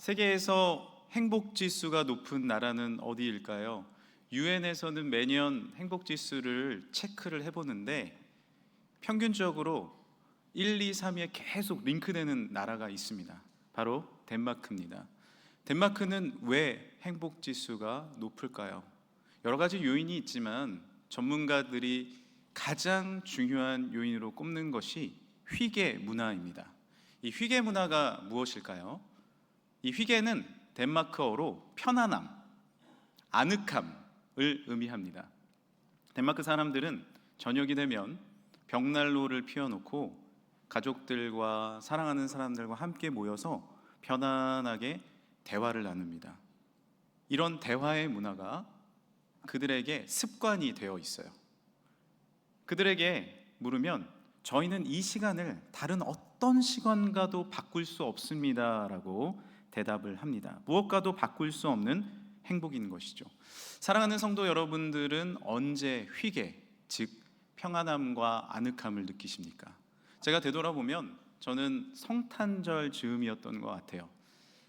세계에서 행복 지수가 높은 나라는 어디일까요? 유엔에서는 매년 행복 지수를 체크를 해보는데 평균적으로 1, 2, 3위에 계속 링크되는 나라가 있습니다. 바로 덴마크입니다. 덴마크는 왜 행복 지수가 높을까요? 여러 가지 요인이 있지만 전문가들이 가장 중요한 요인으로 꼽는 것이 휘게 문화입니다. 이 휘게 문화가 무엇일까요? 이 휘게는 덴마크어로 편안함, 아늑함을 의미합니다. 덴마크 사람들은 저녁이 되면 벽난로를 피워놓고 가족들과 사랑하는 사람들과 함께 모여서 편안하게 대화를 나눕니다. 이런 대화의 문화가 그들에게 습관이 되어 있어요. 그들에게 물으면 저희는 이 시간을 다른 어떤 시간과도 바꿀 수 없습니다 라고 대답을 합니다. 무엇과도 바꿀 수 없는 행복인 것이죠. 사랑하는 성도 여러분들은 언제 휘게, 즉 평안함과 아늑함을 느끼십니까? 제가 되돌아보면 저는 성탄절 즈음이었던 것 같아요.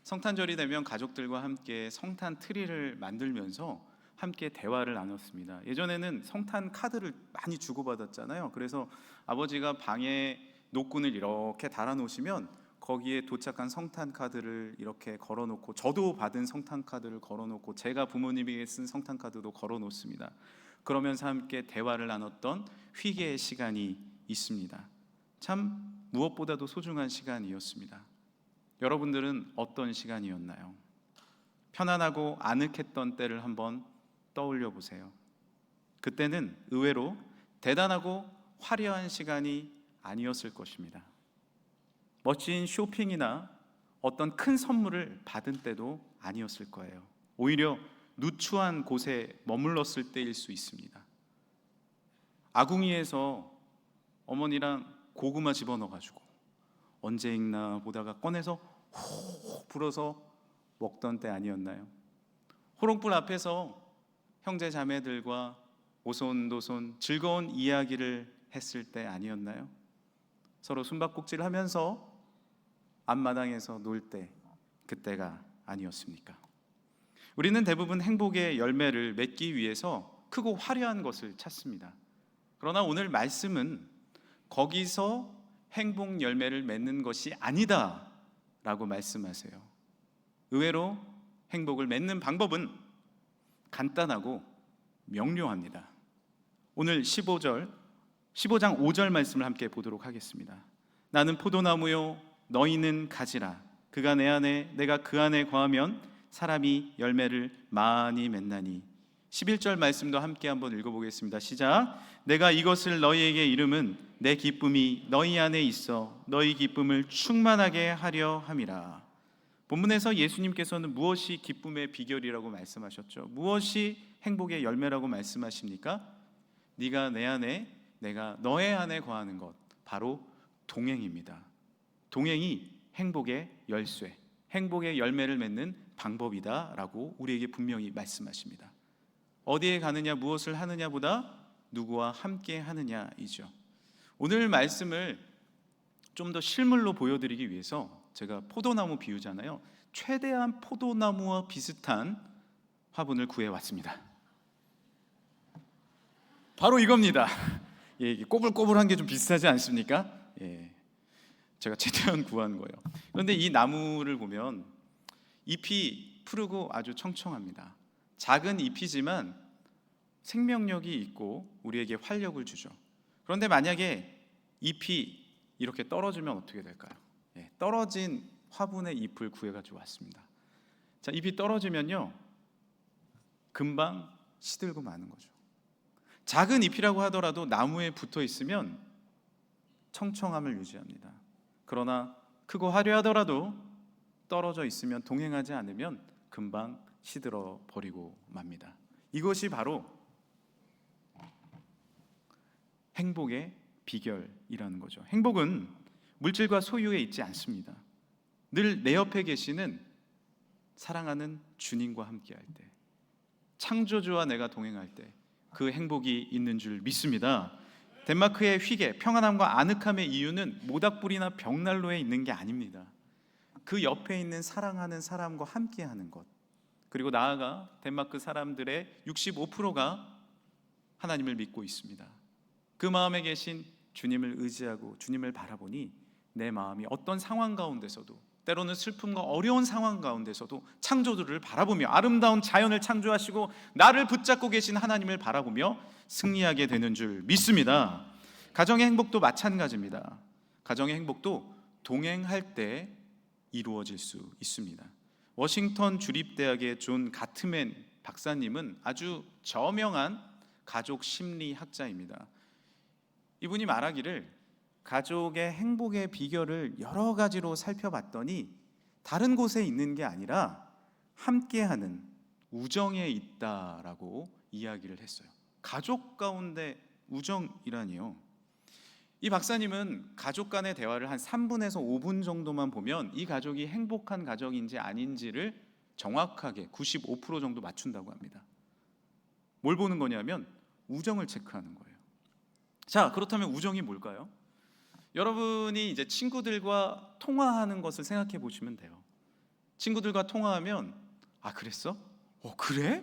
성탄절이 되면 가족들과 함께 성탄 트리를 만들면서 함께 대화를 나눴습니다. 예전에는 성탄 카드를 많이 주고받았잖아요. 그래서 아버지가 방에 노끈을 이렇게 달아놓으시면 거기에 도착한 성탄 카드를 이렇게 걸어놓고, 저도 받은 성탄 카드를 걸어놓고, 제가 부모님에게 쓴 성탄 카드도 걸어놓습니다. 그러면서 함께 대화를 나눴던 휘게의 시간이 있습니다. 참 무엇보다도 소중한 시간이었습니다. 여러분들은 어떤 시간이었나요? 편안하고 아늑했던 때를 한번 떠올려 보세요. 그때는 의외로 대단하고 화려한 시간이 아니었을 것입니다. 멋진 쇼핑이나 어떤 큰 선물을 받은 때도 아니었을 거예요. 오히려 누추한 곳에 머물렀을 때일 수 있습니다. 아궁이에서 어머니랑 고구마 집어넣어가지고 언제 익나 보다가 꺼내서 호호 불어서 먹던 때 아니었나요? 호롱불 앞에서 형제 자매들과 오손도손 즐거운 이야기를 했을 때 아니었나요? 서로 숨바꼭질 하면서 앞마당에서 놀 때, 그때가 아니었습니까? 우리는 대부분 행복의 열매를 맺기 위해서 크고 화려한 것을 찾습니다. 그러나 오늘 말씀은 거기서 행복 열매를 맺는 것이 아니다 라고 말씀하세요. 의외로 행복을 맺는 방법은 간단하고 명료합니다. 오늘 15장 5절 말씀을 함께 보도록 하겠습니다. 나는 포도나무요 너희는 가지라. 그가 내 안에 내가 그 안에 거하면 사람이 열매를 많이 맺나니. 11절 말씀도 함께 한번 읽어보겠습니다. 시작. 내가 이것을 너희에게 이름은 내 기쁨이 너희 안에 있어 너희 기쁨을 충만하게 하려 함이라. 본문에서 예수님께서는 무엇이 기쁨의 비결이라고 말씀하셨죠? 무엇이 행복의 열매라고 말씀하십니까? 네가 내 안에 내가 너의 안에 거하는 것, 바로 동행입니다. 동행이 행복의 열쇠, 행복의 열매를 맺는 방법이다 라고 우리에게 분명히 말씀하십니다. 어디에 가느냐 무엇을 하느냐보다 누구와 함께 하느냐이죠. 오늘 말씀을 좀 더 실물로 보여드리기 위해서 제가 포도나무 비유잖아요. 최대한 포도나무와 비슷한 화분을 구해왔습니다. 바로 이겁니다. 예, 꼬불꼬불한 게 좀 비슷하지 않습니까? 예, 제가 최대한 구한 거예요. 그런데 이 나무를 보면 잎이 푸르고 아주 청청합니다. 작은 잎이지만 생명력이 있고 우리에게 활력을 주죠. 그런데 만약에 잎이 이렇게 떨어지면 어떻게 될까요? 예, 떨어진 화분의 잎을 구해가지고 왔습니다. 자, 잎이 떨어지면요 금방 시들고 마는 거죠. 작은 잎이라고 하더라도 나무에 붙어 있으면 청청함을 유지합니다. 그러나 크고 화려하더라도 떨어져 있으면, 동행하지 않으면 금방 시들어 버리고 맙니다. 이것이 바로 행복의 비결이라는 거죠. 행복은 물질과 소유에 있지 않습니다. 늘 내 옆에 계시는 사랑하는 주님과 함께할 때, 창조주와 내가 동행할 때 그 행복이 있는 줄 믿습니다. 덴마크의 휘게, 평안함과 아늑함의 이유는 모닥불이나 벽난로에 있는 게 아닙니다. 그 옆에 있는 사랑하는 사람과 함께하는 것, 그리고 나아가 덴마크 사람들의 65%가 하나님을 믿고 있습니다. 그 마음에 계신 주님을 의지하고 주님을 바라보니 내 마음이 어떤 상황 가운데서도, 때로는 슬픔과 어려운 상황 가운데서도 창조주를 바라보며, 아름다운 자연을 창조하시고 나를 붙잡고 계신 하나님을 바라보며 승리하게 되는 줄 믿습니다. 가정의 행복도 마찬가지입니다. 가정의 행복도 동행할 때 이루어질 수 있습니다. 워싱턴 주립대학의 존 가트맨 박사님은 아주 저명한 가족 심리학자입니다. 이분이 말하기를, 가족의 행복의 비결을 여러 가지로 살펴봤더니 다른 곳에 있는 게 아니라 함께하는 우정에 있다라고 이야기를 했어요. 가족 가운데 우정이라니요. 이 박사님은 가족 간의 대화를 한 3분에서 5분 정도만 보면 이 가족이 행복한 가족인지 아닌지를 정확하게 95% 정도 맞춘다고 합니다. 뭘 보는 거냐면 우정을 체크하는 거예요. 자, 그렇다면 우정이 뭘까요? 여러분이 이제 친구들과 통화하는 것을 생각해 보시면 돼요. 친구들과 통화하면, 아, 그랬어? 그래?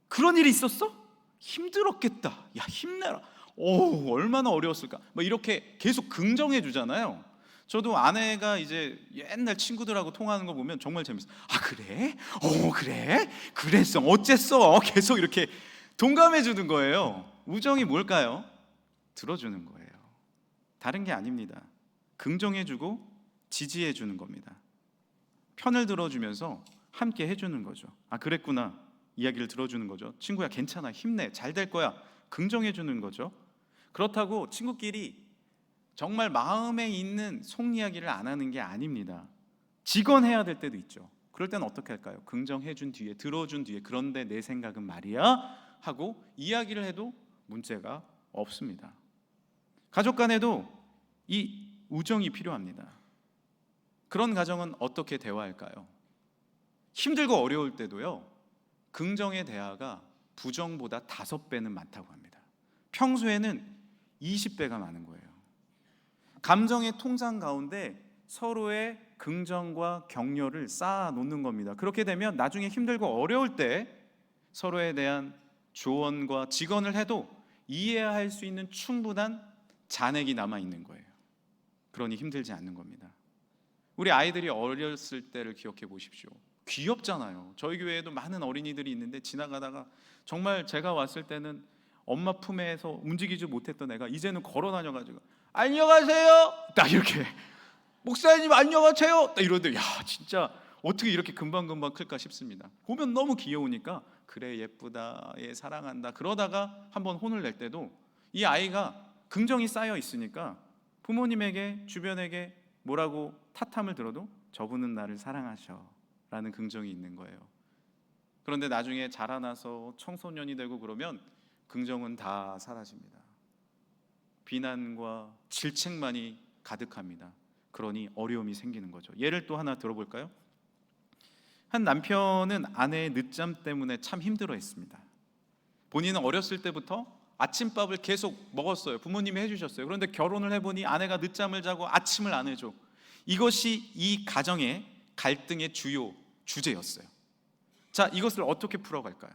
그런 일이 있었어? 힘들었겠다. 야, 힘내라. 얼마나 어려웠을까? 뭐 이렇게 계속 긍정해 주잖아요. 저도 아내가 이제 옛날 친구들하고 통화하는 거 보면 정말 재밌어요. 아, 그래? 그래? 그랬어? 어쨌어? 계속 이렇게 동감해 주는 거예요. 우정이 뭘까요? 들어주는 거예요. 다른 게 아닙니다. 긍정해 주고 지지해 주는 겁니다. 편을 들어주면서 함께 해주는 거죠. 아, 그랬구나. 이야기를 들어주는 거죠. 친구야, 괜찮아, 힘내, 잘 될 거야. 긍정해 주는 거죠. 그렇다고 친구끼리 정말 마음에 있는 속 이야기를 안 하는 게 아닙니다. 직언해야 될 때도 있죠. 그럴 때는 어떻게 할까요? 긍정해 준 뒤에, 들어준 뒤에, 그런데 내 생각은 말이야 하고 이야기를 해도 문제가 없습니다. 가족 간에도 이 우정이 필요합니다. 그런 가정은 어떻게 대화할까요? 힘들고 어려울 때도요, 긍정의 대화가 부정보다 5배는 많다고 합니다. 평소에는 20배가 많은 거예요. 감정의 통장 가운데 서로의 긍정과 격려를 쌓아 놓는 겁니다. 그렇게 되면 나중에 힘들고 어려울 때 서로에 대한 조언과 직언을 해도 이해할 수 있는 충분한 잔액이 남아 있는 거예요. 그러니 힘들지 않는 겁니다. 우리 아이들이 어렸을 때를 기억해 보십시오. 귀엽잖아요. 저희 교회에도 많은 어린이들이 있는데 지나가다가 정말 제가 왔을 때는 엄마 품에서 움직이지 못했던 애가 이제는 걸어 다녀가지고 안녕하세요 딱 이렇게, 목사님 안녕하세요 딱 이러는데, 야, 진짜 어떻게 이렇게 금방금방 클까 싶습니다. 보면 너무 귀여우니까 그래, 예쁘다, 얘 사랑한다. 그러다가 한번 혼을 낼 때도 이 아이가 긍정이 쌓여 있으니까 부모님에게, 주변에게 뭐라고 탓함을 들어도 저분은 나를 사랑하셔 라는 긍정이 있는 거예요. 그런데 나중에 자라나서 청소년이 되고 그러면 긍정은 다 사라집니다. 비난과 질책만이 가득합니다. 그러니 어려움이 생기는 거죠. 예를 또 하나 들어볼까요? 한 남편은 아내의 늦잠 때문에 참 힘들어했습니다. 본인은 어렸을 때부터 아침밥을 계속 먹었어요. 부모님이 해주셨어요. 그런데 결혼을 해보니 아내가 늦잠을 자고 아침을 안 해줘. 이것이 이 가정의 갈등의 주요 주제였어요. 자, 이것을 어떻게 풀어갈까요?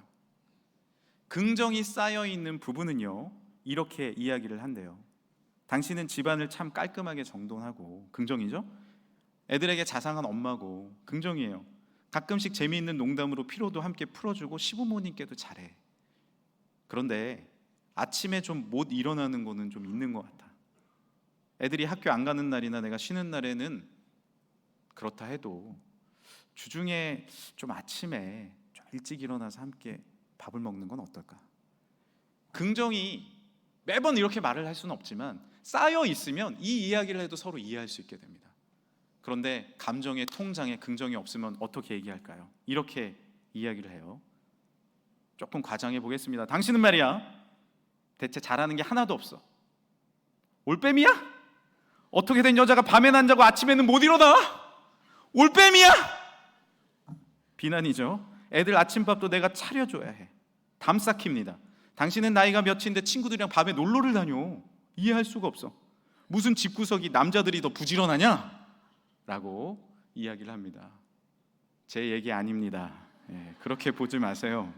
긍정이 쌓여있는 부부는요, 이렇게 이야기를 한대요. 당신은 집안을 참 깔끔하게 정돈하고, 긍정이죠? 애들에게 자상한 엄마고, 긍정이에요. 가끔씩 재미있는 농담으로 피로도 함께 풀어주고 시부모님께도 잘해. 그런데 아침에 좀 못 일어나는 거는 좀 있는 것 같아. 애들이 학교 안 가는 날이나 내가 쉬는 날에는 그렇다 해도 주중에 좀 아침에 좀 일찍 일어나서 함께 밥을 먹는 건 어떨까? 긍정이 매번 이렇게 말을 할 수는 없지만 쌓여 있으면 이 이야기를 해도 서로 이해할 수 있게 됩니다. 그런데 감정의 통장에 긍정이 없으면 어떻게 얘기할까요? 이렇게 이야기를 해요. 조금 과장해 보겠습니다. 당신은 말이야, 대체 잘하는 게 하나도 없어. 올빼미야? 어떻게 된 여자가 밤엔 안 자고 아침에는 못 일어나? 올빼미야? 비난이죠. 애들 아침밥도 내가 차려줘야 해. 담 쌓깁니다. 당신은 나이가 몇인데 친구들이랑 밤에 놀러를 다녀. 이해할 수가 없어. 무슨 집구석이 남자들이 더 부지런하냐? 라고 이야기를 합니다. 제 얘기 아닙니다. 그렇게 보지 마세요.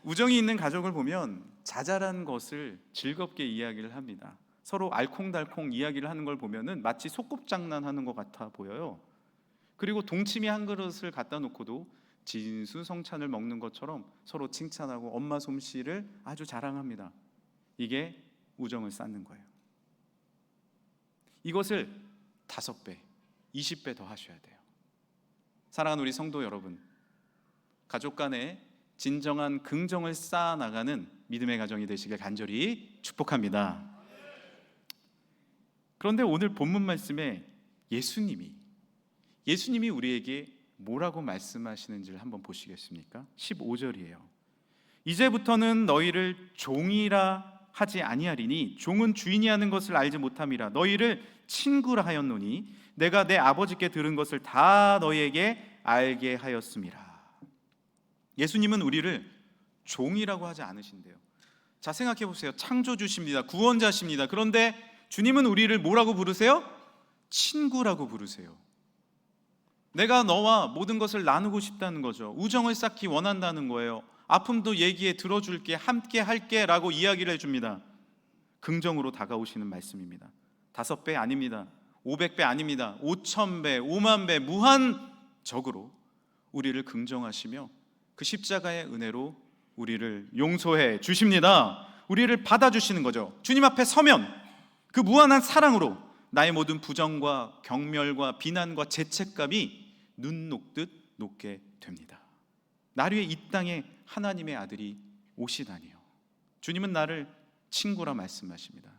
우정이 있는 가족을 보면 자잘한 것을 즐겁게 이야기를 합니다. 서로 알콩달콩 이야기를 하는 걸 보면은 마치 소꿉장난하는 것 같아 보여요. 그리고 동치미 한 그릇을 갖다 놓고도 진수성찬을 먹는 것처럼 서로 칭찬하고 엄마 솜씨를 아주 자랑합니다. 이게 우정을 쌓는 거예요. 이것을 5배, 20배 더 하셔야 돼요. 사랑하는 우리 성도 여러분, 가족 간에 진정한 긍정을 쌓아나가는 믿음의 가정이 되시길 간절히 축복합니다. 그런데 오늘 본문 말씀에 예수님이 우리에게 뭐라고 말씀하시는지를 한번 보시겠습니까? 15절이에요. 이제부터는 너희를 종이라 하지 아니하리니 종은 주인이 하는 것을 알지 못함이라. 너희를 친구라 하였노니 내가 내 아버지께 들은 것을 다 너희에게 알게 하였음이라. 예수님은 우리를 종이라고 하지 않으신대요. 자, 생각해 보세요. 창조주십니다. 구원자십니다. 그런데 주님은 우리를 뭐라고 부르세요? 친구라고 부르세요. 내가 너와 모든 것을 나누고 싶다는 거죠. 우정을 쌓기 원한다는 거예요. 아픔도 얘기해 들어줄게, 함께 할게 라고 이야기를 해줍니다. 긍정으로 다가오시는 말씀입니다. 5배 아닙니다. 500배 아닙니다. 5000배, 50000배 무한적으로 우리를 긍정하시며 그 십자가의 은혜로 우리를 용서해 주십니다. 우리를 받아주시는 거죠. 주님 앞에 서면 그 무한한 사랑으로 나의 모든 부정과 경멸과 비난과 죄책감이 눈 녹듯 녹게 됩니다. 날 위해 이 땅에 하나님의 아들이 오시다니요. 주님은 나를 친구라 말씀하십니다.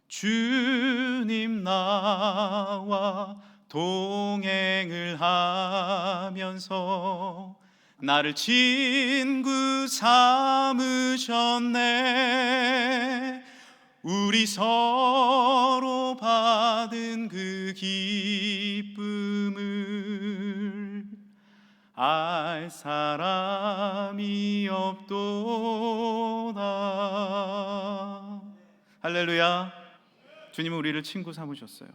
주님 나와 동행을 하면서 나를 친구 삼으셨네. 우리 서로 받은 그 기쁨을 알 사람이 없도다. 할렐루야. 주님은 우리를 친구 삼으셨어요.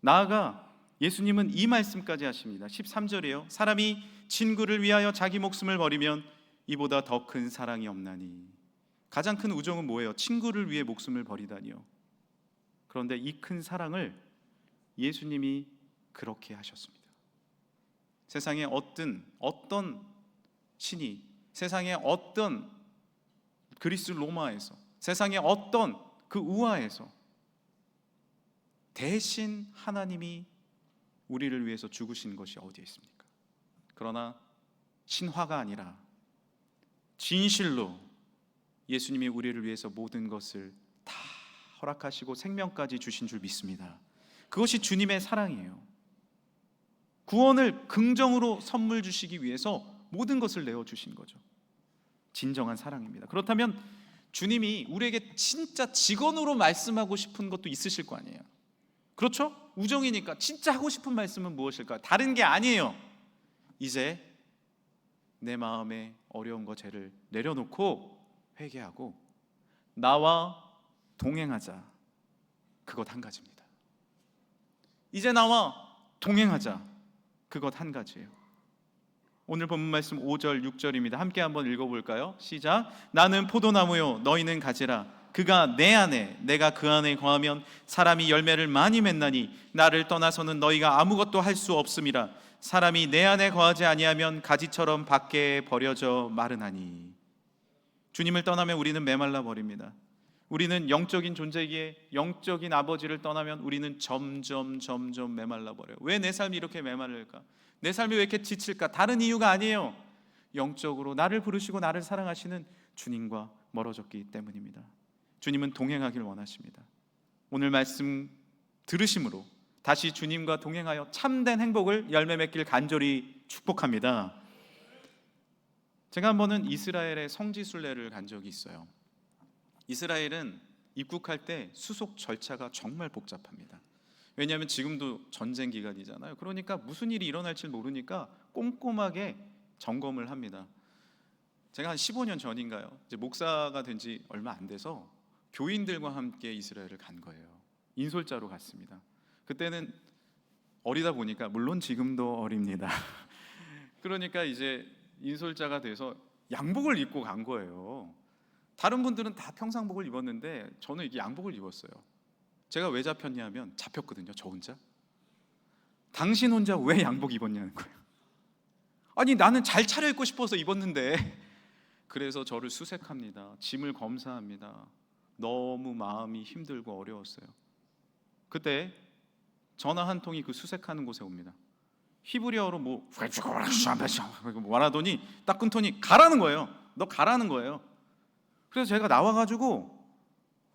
나아가 예수님은 이 말씀까지 하십니다. 13절이에요. 사람이 친구를 위하여 자기 목숨을 버리면 이보다 더 큰 사랑이 없나니. 가장 큰 우정은 뭐예요? 친구를 위해 목숨을 버리다니요. 그런데 이 큰 사랑을 예수님이 그렇게 하셨습니다. 세상에 어떤 신이, 세상에 어떤 그리스 로마에서, 세상에 어떤 그 우화에서 대신 하나님이 우리를 위해서 죽으신 것이 어디에 있습니까? 그러나 신화가 아니라 진실로 예수님이 우리를 위해서 모든 것을 다 허락하시고 생명까지 주신 줄 믿습니다. 그것이 주님의 사랑이에요. 구원을 긍정으로 선물 주시기 위해서 모든 것을 내어주신 거죠. 진정한 사랑입니다. 그렇다면 주님이 우리에게 진짜 직언으로 말씀하고 싶은 것도 있으실 거 아니에요. 그렇죠? 우정이니까 진짜 하고 싶은 말씀은 무엇일까요? 다른 게 아니에요. 이제 내 마음에 어려움과 죄를 내려놓고 회개하고 나와 동행하자. 그것 한 가지입니다. 이제 나와 동행하자. 그것 한 가지예요. 오늘 본문 말씀 5절 6절입니다. 함께 한번 읽어볼까요? 시작. 나는 포도나무요 너희는 가지라. 그가 내 안에 내가 그 안에 거하면 사람이 열매를 많이 맺나니 나를 떠나서는 너희가 아무것도 할 수 없음이라. 사람이 내 안에 거하지 아니하면 가지처럼 밖에 버려져 마르나니. 주님을 떠나면 우리는 메말라 버립니다. 우리는 영적인 존재이기에 영적인 아버지를 떠나면 우리는 점점 메말라 버려요. 왜 내 삶이 이렇게 메말를까? 내 삶이 왜 이렇게 지칠까? 다른 이유가 아니에요. 영적으로 나를 부르시고 나를 사랑하시는 주님과 멀어졌기 때문입니다. 주님은 동행하길 원하십니다. 오늘 말씀 들으심으로 다시 주님과 동행하여 참된 행복을 열매 맺길 간절히 축복합니다. 제가 한 번은 이스라엘의 성지순례를 간 적이 있어요. 이스라엘은 입국할 때 수속 절차가 정말 복잡합니다. 왜냐하면 지금도 전쟁 기간이잖아요. 그러니까 무슨 일이 일어날지 모르니까 꼼꼼하게 점검을 합니다. 제가 한 15년 전인가요? 이제 목사가 된 지 얼마 안 돼서 교인들과 함께 이스라엘을 간 거예요. 인솔자로 갔습니다. 그때는 어리다 보니까, 물론 지금도 어립니다. 그러니까 이제 인솔자가 돼서 양복을 입고 간 거예요. 다른 분들은 다 평상복을 입었는데 저는 이게 양복을 입었어요. 제가 왜 잡혔냐면, 잡혔거든요, 저 혼자. 당신 혼자 왜 양복 입었냐는 거예요. 아니, 나는 잘 차려입고 싶어서 입었는데. 그래서 저를 수색합니다. 짐을 검사합니다. 너무 마음이 힘들고 어려웠어요. 그때 전화 한 통이 그 수색하는 곳에 옵니다. 히브리어로 뭐 말하더니 딱 끊더니 가라는 거예요. 너 가라는 거예요. 그래서 제가 나와가지고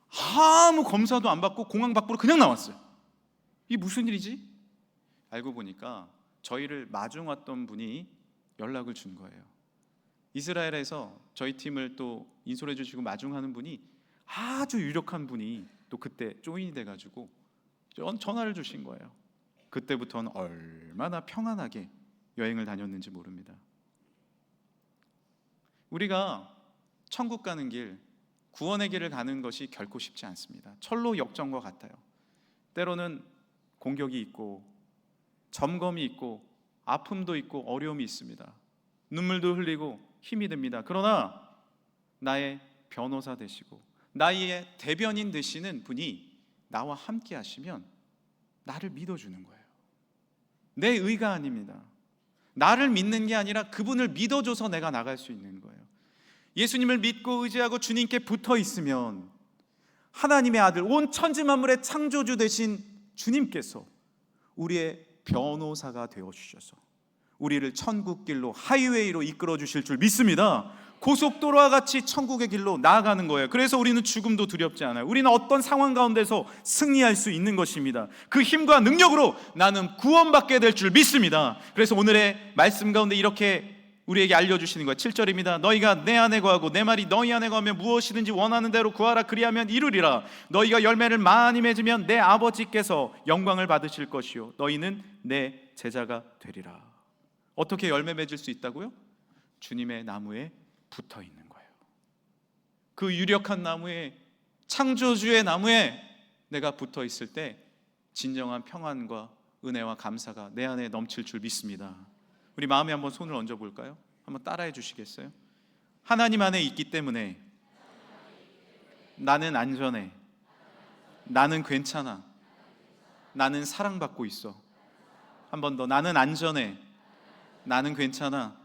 아무 검사도 안 받고 공항 밖으로 그냥 나왔어요. 이게 무슨 일이지? 알고 보니까 저희를 마중 왔던 분이 연락을 준 거예요. 이스라엘에서 저희 팀을 또 인솔해 주시고 마중하는 분이 아주 유력한 분이 또 그때 조인이 돼가지고 전화를 주신 거예요. 그때부터는 얼마나 평안하게 여행을 다녔는지 모릅니다. 우리가 천국 가는 길, 구원의 길을 가는 것이 결코 쉽지 않습니다. 철로 역정과 같아요. 때로는 공격이 있고 점검이 있고 아픔도 있고 어려움이 있습니다. 눈물도 흘리고 힘이 듭니다. 그러나 나의 변호사 되시고 나의 대변인 되시는 분이 나와 함께 하시면 나를 믿어주는 거예요. 내 의가 아닙니다. 나를 믿는 게 아니라 그분을 믿어줘서 내가 나갈 수 있는 거예요. 예수님을 믿고 의지하고 주님께 붙어 있으면 하나님의 아들, 온 천지 만물의 창조주 되신 주님께서 우리의 변호사가 되어 주셔서 우리를 천국 길로, 하이웨이로 이끌어 주실 줄 믿습니다. 고속도로와 같이 천국의 길로 나아가는 거예요. 그래서 우리는 죽음도 두렵지 않아요. 우리는 어떤 상황 가운데서 승리할 수 있는 것입니다. 그 힘과 능력으로 나는 구원받게 될 줄 믿습니다. 그래서 오늘의 말씀 가운데 이렇게 우리에게 알려주시는 거예요. 7절입니다. 너희가 내 안에 거하고 내 말이 너희 안에 거하면 무엇이든지 원하는 대로 구하라. 그리하면 이루리라. 너희가 열매를 많이 맺으면 내 아버지께서 영광을 받으실 것이요 너희는 내 제자가 되리라. 어떻게 열매 맺을 수 있다고요? 주님의 나무에 붙어 있는 거예요. 그 유력한 나무에, 창조주의 나무에 내가 붙어 있을 때 진정한 평안과 은혜와 감사가 내 안에 넘칠 줄 믿습니다. 우리 마음에 한번 손을 얹어 볼까요? 한번 따라해 주시겠어요? 하나님 안에 있기 때문에 나는 안전해. 나는 괜찮아. 나는 사랑받고 있어. 한 번 더. 나는 안전해. 나는 괜찮아.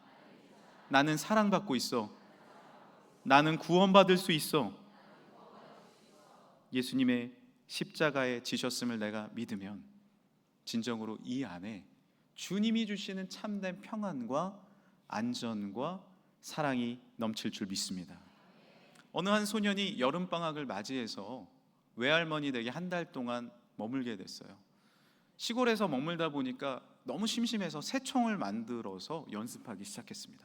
나는 사랑받고 있어. 나는 구원받을 수 있어. 예수님의 십자가에 지셨음을 내가 믿으면 진정으로 이 안에 주님이 주시는 참된 평안과 안전과 사랑이 넘칠 줄 믿습니다. 어느 한 소년이 여름방학을 맞이해서 외할머니 댁에 한 달 동안 머물게 됐어요. 시골에서 머물다 보니까 너무 심심해서 새총을 만들어서 연습하기 시작했습니다.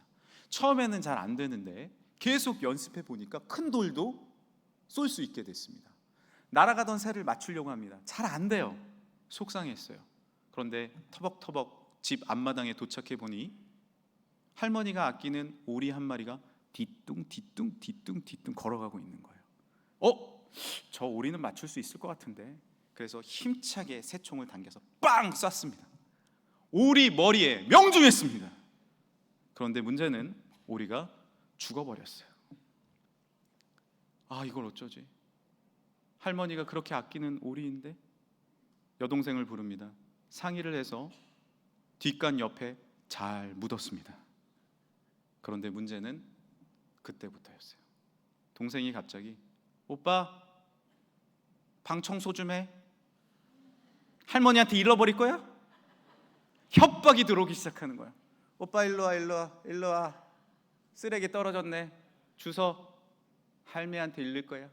처음에는 잘 안 되는데 계속 연습해 보니까 큰 돌도 쏠 수 있게 됐습니다. 날아가던 새를 맞추려고 합니다. 잘 안 돼요. 속상했어요. 그런데 터벅터벅 집 앞마당에 도착해 보니 할머니가 아끼는 오리 한 마리가 뒤뚱 걸어가고 있는 거예요. 저 오리는 맞출 수 있을 것 같은데. 그래서 힘차게 새총을 당겨서 빵 쐈습니다. 오리 머리에 명중했습니다. 그런데 문제는 오리가 죽어버렸어요. 이걸 어쩌지? 할머니가 그렇게 아끼는 오리인데. 여동생을 부릅니다. 상의를 해서 뒷간 옆에 잘 묻었습니다. 그런데 문제는 그때부터였어요. 동생이 갑자기 오빠 방 청소 좀 해. 할머니한테 잃어버릴 거야? 협박이 들어오기 시작하는 거야. 오빠 일로 와. 쓰레기 떨어졌네. 주워. 할매한테 잃을 거야.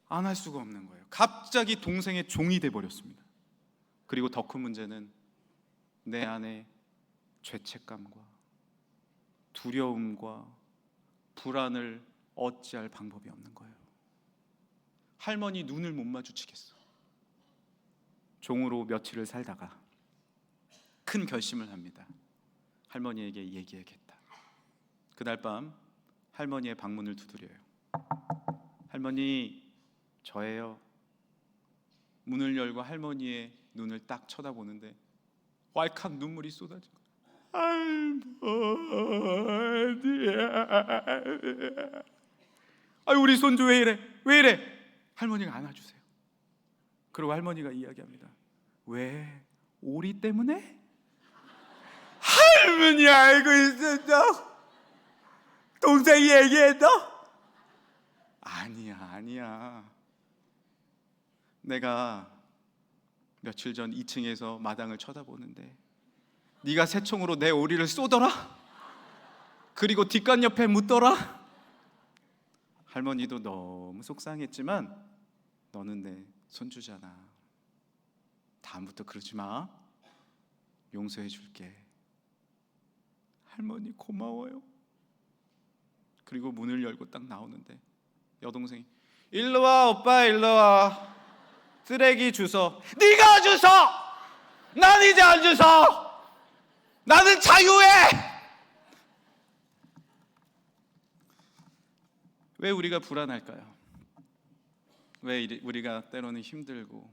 안 할 수가 없는 거예요. 갑자기 동생의 종이 돼버렸습니다. 그리고 더 큰 문제는 내 안에 죄책감과 두려움과 불안을 어찌할 방법이 없는 거예요. 할머니 눈을 못 마주치겠어. 종으로 며칠을 살다가 큰 결심을 합니다. 할머니에게 얘기해야겠다. 그날 밤 할머니의 방문을 두드려요. 할머니, 저예요. 문을 열고 할머니의 눈을 딱 쳐다보는데 왈칵 눈물이 쏟아져. 아유, 우리 손주 왜 이래? 왜 이래? 할머니가 안아주세요. 그리고 할머니가 이야기합니다. 왜? 오리 때문에? 할머니 알고 있었어? 동생이 얘기했어? 아니야. 내가 며칠 전 2층에서 마당을 쳐다보는데 네가 새총으로 내 오리를 쏘더라? 그리고 뒷간 옆에 묻더라? 할머니도 너무 속상했지만 너는 내 손주잖아. 다음부터 그러지 마. 용서해 줄게. 할머니 고마워요. 그리고 문을 열고 딱 나오는데 여동생이 일로 와 오빠 일로 와. 쓰레기 주워. 네가 주워. 난 이제 안 주워. 나는 자유해. 왜 우리가 불안할까요? 왜 우리가 때로는 힘들고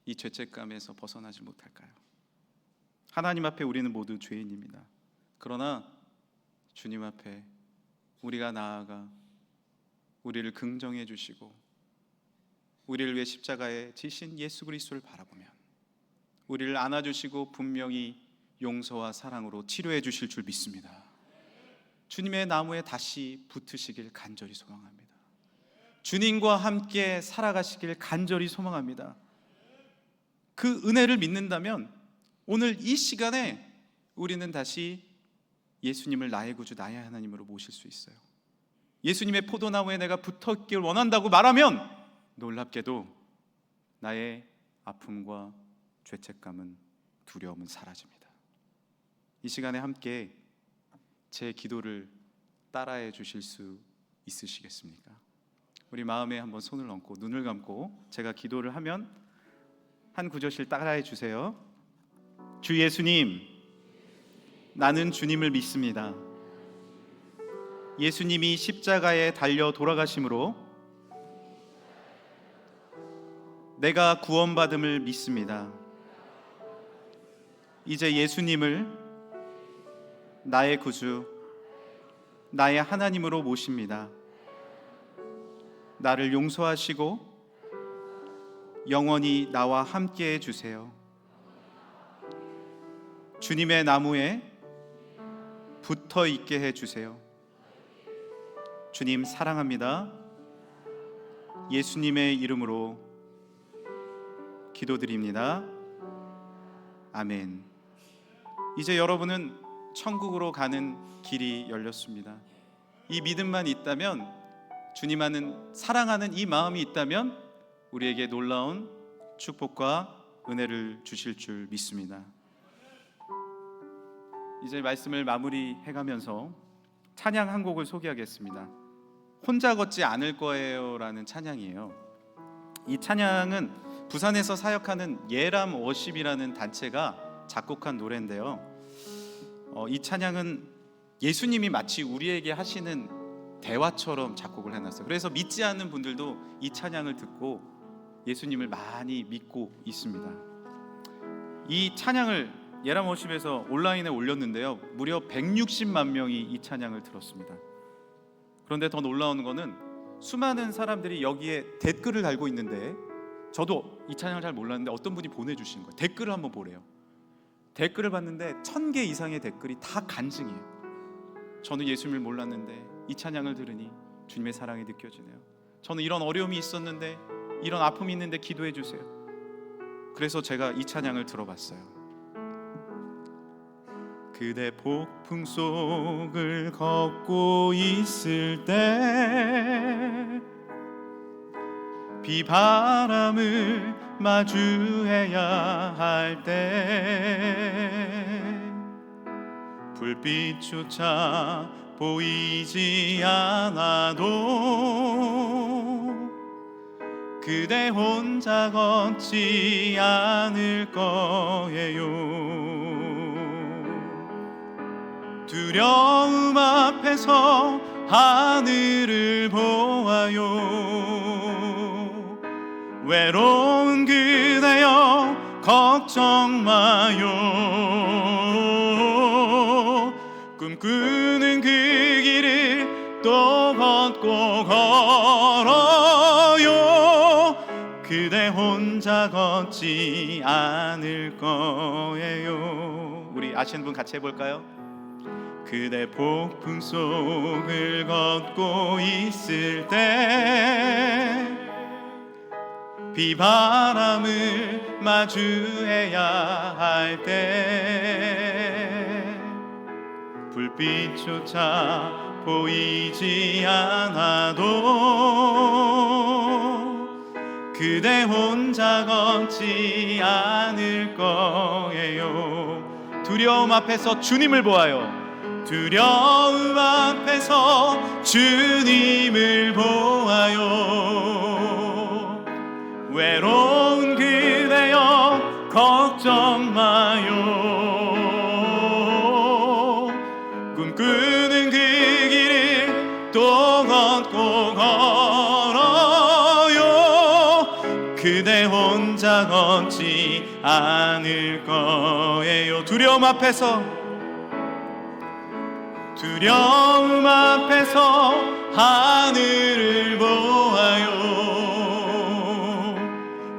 이 죄책감에서 벗어나지 못할까요? 하나님 앞에 우리는 모두 죄인입니다. 그러나 주님 앞에 우리가 나아가 우리를 긍정해 주시고 우리를 위해 십자가에 지신 예수 그리스도를 바라보면 우리를 안아주시고 분명히 용서와 사랑으로 치료해 주실 줄 믿습니다. 주님의 나무에 다시 붙으시길 간절히 소망합니다. 주님과 함께 살아가시길 간절히 소망합니다. 그 은혜를 믿는다면 오늘 이 시간에 우리는 다시 예수님을 나의 구주 나의 하나님으로 모실 수 있어요. 예수님의 포도나무에 내가 붙었길 원한다고 말하면 놀랍게도 나의 아픔과 죄책감은 두려움은 사라집니다. 이 시간에 함께 제 기도를 따라해 주실 수 있으시겠습니까? 우리 마음에 한번 손을 얹고 눈을 감고 제가 기도를 하면 한 구절씩 따라해 주세요. 주 예수님, 나는 주님을 믿습니다. 예수님이 십자가에 달려 돌아가심으로 내가 구원받음을 믿습니다. 이제 예수님을 나의 구주, 나의 하나님으로 모십니다. 나를 용서하시고 영원히 나와 함께 해주세요. 주님의 나무에 붙어 있게 해주세요. 주님 사랑합니다. 예수님의 이름으로 기도드립니다. 아멘. 이제 여러분은 천국으로 가는 길이 열렸습니다. 이 믿음만 있다면, 주님만은 사랑하는 이 마음이 있다면 우리에게 놀라운 축복과 은혜를 주실 줄 믿습니다. 이제 말씀을 마무리해가면서 찬양 한 곡을 소개하겠습니다. 혼자 걷지 않을 거예요 라는 찬양이에요. 이 찬양은 부산에서 사역하는 예람 워십이라는 단체가 작곡한 노래인데요, 이 찬양은 예수님이 마치 우리에게 하시는 대화처럼 작곡을 해놨어요. 그래서 믿지 않는 분들도 이 찬양을 듣고 예수님을 많이 믿고 있습니다. 이 찬양을 예람 워십에서 온라인에 올렸는데요, 무려 160만 명이 이 찬양을 들었습니다. 그런데 더 놀라운 거는 수많은 사람들이 여기에 댓글을 달고 있는데, 저도 이 찬양을 잘 몰랐는데 어떤 분이 보내주신 거예요. 댓글을 한번 보래요. 댓글을 봤는데 1000개 이상의 댓글이 다 간증이에요. 저는 예수님을 몰랐는데 이 찬양을 들으니 주님의 사랑이 느껴지네요. 저는 이런 어려움이 있었는데, 이런 아픔이 있는데 기도해 주세요. 그래서 제가 이 찬양을 들어봤어요. 그대 폭풍 속을 걷고 있을 때, 비바람을 마주해야 할 때, 불빛조차 보이지 않아도 그대 혼자 걷지 않을 거예요. 두려움 앞에서 하늘을 보아요. 외로운 그대여 걱정 마요. 꿈꾸는 그 길을 또 걷고 걸어요. 그대 혼자 걷지 않을 거예요. 우리 아시는 분 같이 해볼까요? 그대 폭풍 속을 걷고 있을 때, 비바람을 마주해야 할 때, 불빛조차 보이지 않아도 그대 혼자 걷지 않을 거예요. 두려움 앞에서 주님을 보아요. 두려움 앞에서 주님을 보아요. 외로운 그대여 걱정 마요. 꿈꾸는 그 길을 또 걷고 걸어요. 그대 혼자 걷지 않을 거예요. 두려움 앞에서 하늘을 보아요.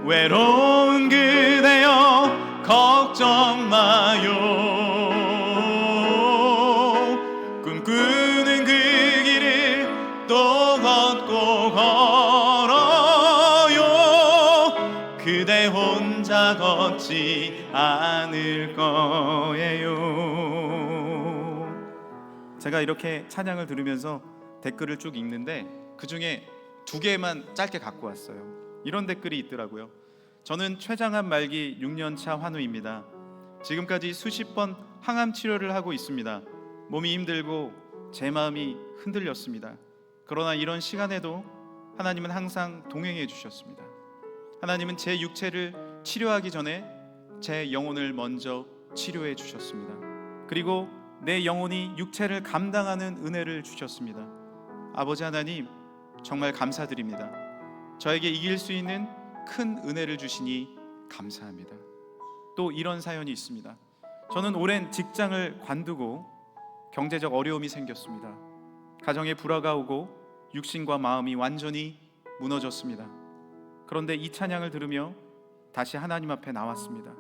외로운 그대여 걱정 마요. 꿈꾸는 그 길을 또 걷고 걸어요. 그대 혼자 걷지 않을 거예요. 제가 이렇게 찬양을 들으면서 댓글을 쭉 읽는데 그 중에 2개만 짧게 갖고 왔어요. 이런 댓글이 있더라고요. 저는 췌장암 말기 6년차 환우입니다. 지금까지 수십 번 항암 치료를 하고 있습니다. 몸이 힘들고 제 마음이 흔들렸습니다. 그러나 이런 시간에도 하나님은 항상 동행해 주셨습니다. 하나님은 제 육체를 치료하기 전에 제 영혼을 먼저 치료해 주셨습니다. 그리고 내 영혼이 육체를 감당하는 은혜를 주셨습니다. 아버지 하나님, 정말 감사드립니다. 저에게 이길 수 있는 큰 은혜를 주시니 감사합니다. 또 이런 사연이 있습니다. 저는 오랜 직장을 관두고 경제적 어려움이 생겼습니다. 가정에 불화가 오고 육신과 마음이 완전히 무너졌습니다. 그런데 이 찬양을 들으며 다시 하나님 앞에 나왔습니다.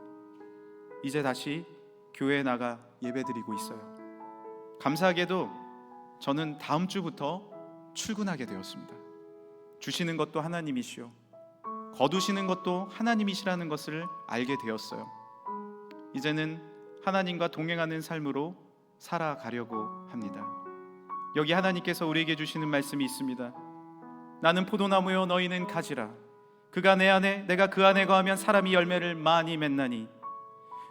이제 다시 교회에 나가 예배드리고 있어요. 감사하게도 저는 다음 주부터 출근하게 되었습니다. 주시는 것도 하나님이시오, 거두시는 것도 하나님이시라는 것을 알게 되었어요. 이제는 하나님과 동행하는 삶으로 살아가려고 합니다. 여기 하나님께서 우리에게 주시는 말씀이 있습니다. 나는 포도나무요 너희는 가지라. 그가 내 안에 내가 그 안에 거하면 사람이 열매를 많이 맺나니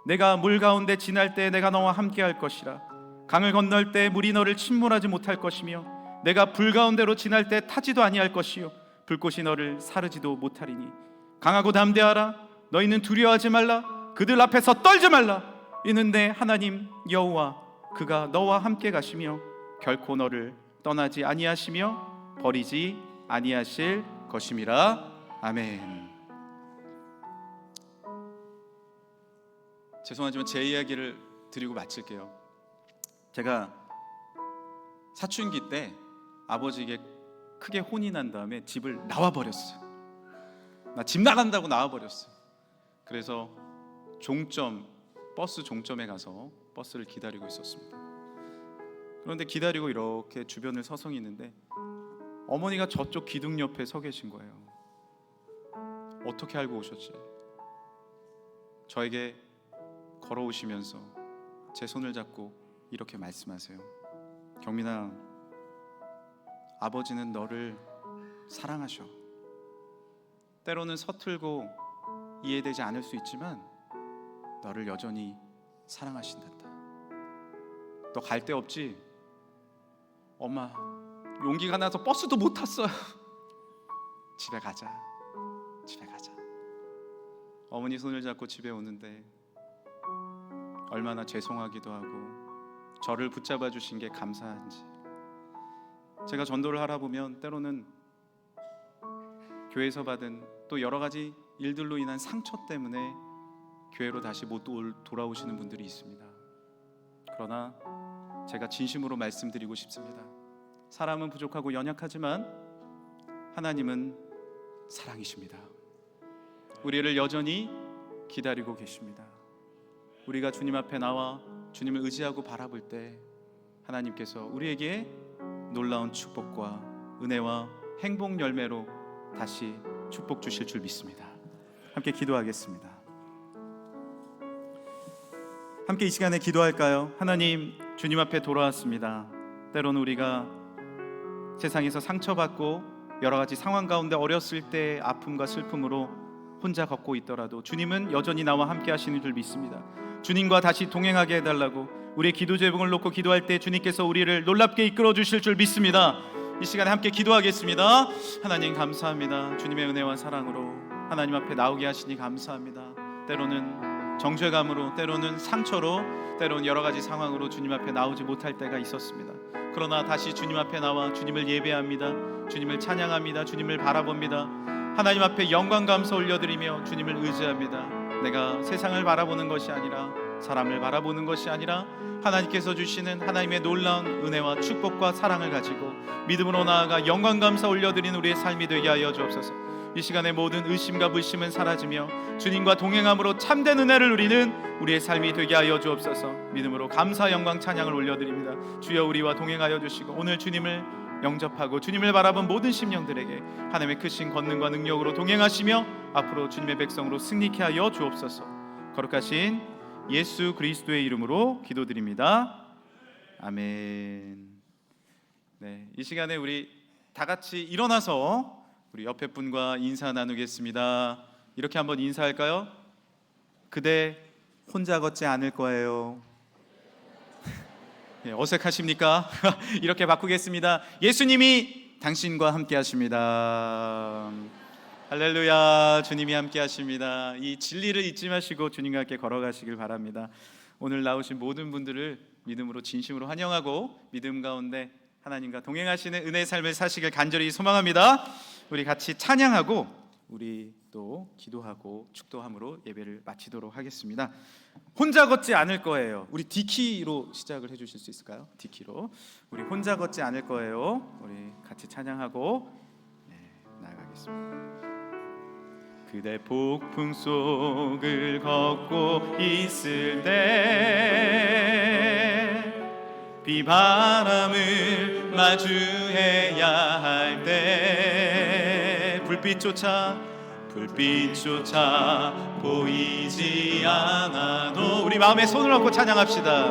내가 물 가운데 지날 때 내가 너와 함께 할 것이라. 강을 건널 때 물이 너를 침몰하지 못할 것이며 내가 불 가운데로 지날 때 타지도 아니할 것이요 불꽃이 너를 사르지도 못하리니 강하고 담대하라. 너희는 두려워하지 말라. 그들 앞에서 떨지 말라. 이는 내 하나님 여호와 그가 너와 함께 가시며 결코 너를 떠나지 아니하시며 버리지 아니하실 것임이라. 아멘. 죄송하지만 제 이야기를 드리고 마칠게요. 제가 사춘기 때 아버지에게 크게 혼이 난 다음에 집을 나와버렸어요. 나 집 나간다고 나와버렸어요. 그래서 버스 종점에 가서 버스를 기다리고 있었습니다. 그런데 기다리고 이렇게 주변을 서성이는데 어머니가 저쪽 기둥 옆에 서 계신 거예요. 어떻게 알고 오셨지? 저에게 걸어오시면서 제 손을 잡고 이렇게 말씀하세요. 경민아, 아버지는 너를 사랑하셔. 때로는 서툴고 이해되지 않을 수 있지만 너를 여전히 사랑하신단다. 너 갈 데 없지? 엄마, 용기가 나서 버스도 못 탔어요. 집에 가자. 어머니 손을 잡고 집에 오는데 얼마나 죄송하기도 하고 저를 붙잡아 주신 게 감사한지. 제가 전도를 하다 보면 때로는 교회에서 받은 또 여러 가지 일들로 인한 상처 때문에 교회로 다시 못 돌아오시는 분들이 있습니다. 그러나 제가 진심으로 말씀드리고 싶습니다. 사람은 부족하고 연약하지만 하나님은 사랑이십니다. 우리를 여전히 기다리고 계십니다. 우리가 주님 앞에 나와 주님을 의지하고 바라볼 때 하나님께서 우리에게 놀라운 축복과 은혜와 행복 열매로 다시 축복 주실 줄 믿습니다. 함께 기도하겠습니다. 함께 이 시간에 기도할까요? 하나님, 주님 앞에 돌아왔습니다. 때로는 우리가 세상에서 상처받고 여러 가지 상황 가운데 어렸을 때 아픔과 슬픔으로 혼자 걷고 있더라도 주님은 여전히 나와 함께 하시는 줄 믿습니다. 주님과 다시 동행하게 해달라고 우리의 기도 제목을 놓고 기도할 때 주님께서 우리를 놀랍게 이끌어 주실 줄 믿습니다. 이 시간에 함께 기도하겠습니다. 하나님 감사합니다. 주님의 은혜와 사랑으로 하나님 앞에 나오게 하시니 감사합니다. 때로는 정죄감으로, 때로는 상처로, 때로는 여러 가지 상황으로 주님 앞에 나오지 못할 때가 있었습니다. 그러나 다시 주님 앞에 나와 주님을 예배합니다. 주님을 찬양합니다. 주님을 바라봅니다. 하나님 앞에 영광 감사 올려드리며 주님을 의지합니다. 내가 세상을 바라보는 것이 아니라, 사람을 바라보는 것이 아니라 하나님께서 주시는 하나님의 놀라운 은혜와 축복과 사랑을 가지고 믿음으로 나아가 영광 감사 올려드리는 우리의 삶이 되게 하여 주옵소서. 이 시간에 모든 의심과 불심은 사라지며 주님과 동행함으로 참된 은혜를 누리는 우리의 삶이 되게 하여 주옵소서. 믿음으로 감사 영광 찬양을 올려드립니다. 주여 우리와 동행하여 주시고 오늘 주님을 영접하고 주님을 바라본 모든 심령들에게 하나님의 크신 권능과 능력으로 동행하시며 앞으로 주님의 백성으로 승리케 하여 주옵소서. 거룩하신 예수 그리스도의 이름으로 기도드립니다. 아멘. 네, 이 시간에 우리 다 같이 일어나서 우리 옆에 분과 인사 나누겠습니다. 이렇게 한번 인사할까요? 그대 혼자 걷지 않을 거예요. 네, 어색하십니까? 이렇게 바꾸겠습니다. 예수님이 당신과 함께 하십니다. 할렐루야. 주님이 함께 하십니다. 이 진리를 잊지 마시고 주님과 함께 걸어가시길 바랍니다. 오늘 나오신 모든 분들을 믿음으로 진심으로 환영하고 믿음 가운데 하나님과 동행하시는 은혜의 삶을 사시길 간절히 소망합니다. 우리 같이 찬양하고 우리 또 기도하고 축도함으로 예배를 마치도록 하겠습니다. 혼자 걷지 않을 거예요. 우리 D키로 시작을 해주실 수 있을까요? D키로 우리 혼자 걷지 않을 거예요. 우리 같이 찬양하고 나아가겠습니다. 그대 폭풍 속을 걷고 있을 때 비바람을 마주해야 할 때 불빛조차 보이지 않아도 우리 마음에 손을 얹고 찬양합시다.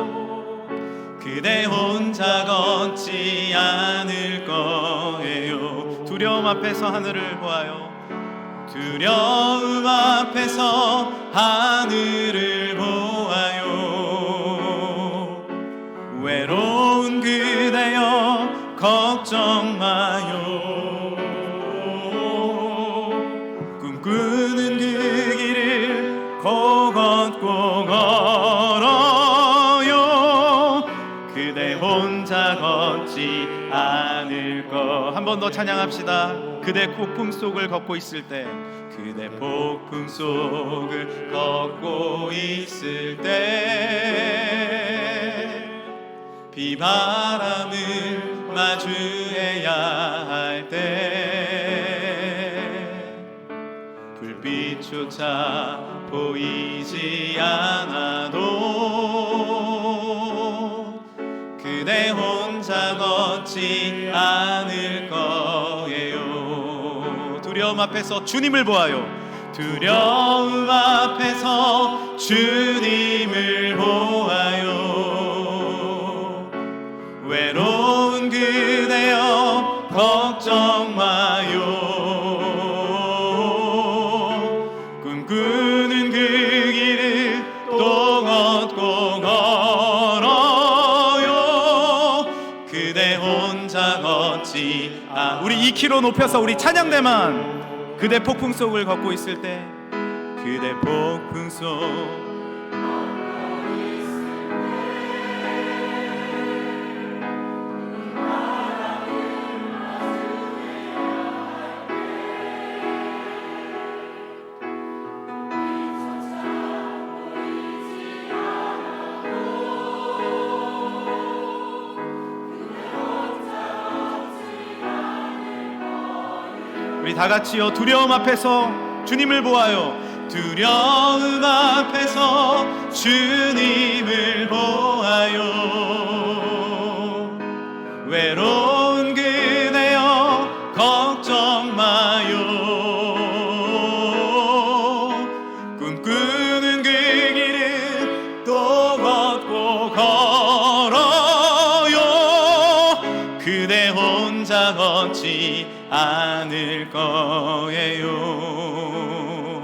그대 혼자 걷지 않을 거예요. 두려움 앞에서 하늘을 보아요. 두려움 앞에서 하늘을 보아요. 외로운 그대여 걱정 마요. 꿈꾸는 그 길을 걷고 걸어요. 그대 혼자 걷지 않을 거. 한 번 더 찬양합시다. 그대 폭풍 속을 걷고 있을 때, 그대 폭풍 속을 걷고 있을 때 비바람을 마주해야 할 때 불빛조차 보이지 않아도 그대 혼자 걷지 않을 거예요. 두려움 앞에서 주님을 보아요. 두려움 앞에서 주님을 보아요. 외로운 그대여 걱정 마요. 꿈꾸는 그 길을 또 걷고 걸어요. 그대 혼자 걷지 우리 2km 높여서 우리 찬양대만 그대 폭풍 속을 걷고 있을 때 그대 폭풍 속 우리 다 같이요, 두려움 앞에서 주님을 보아요. 두려움 앞에서 주님을 보아요. 외로운 그대여 걱정 마요. 꿈꾸는 그 길을 또 걷고 걸어요. 그대 혼자 걷지 않을 거예요.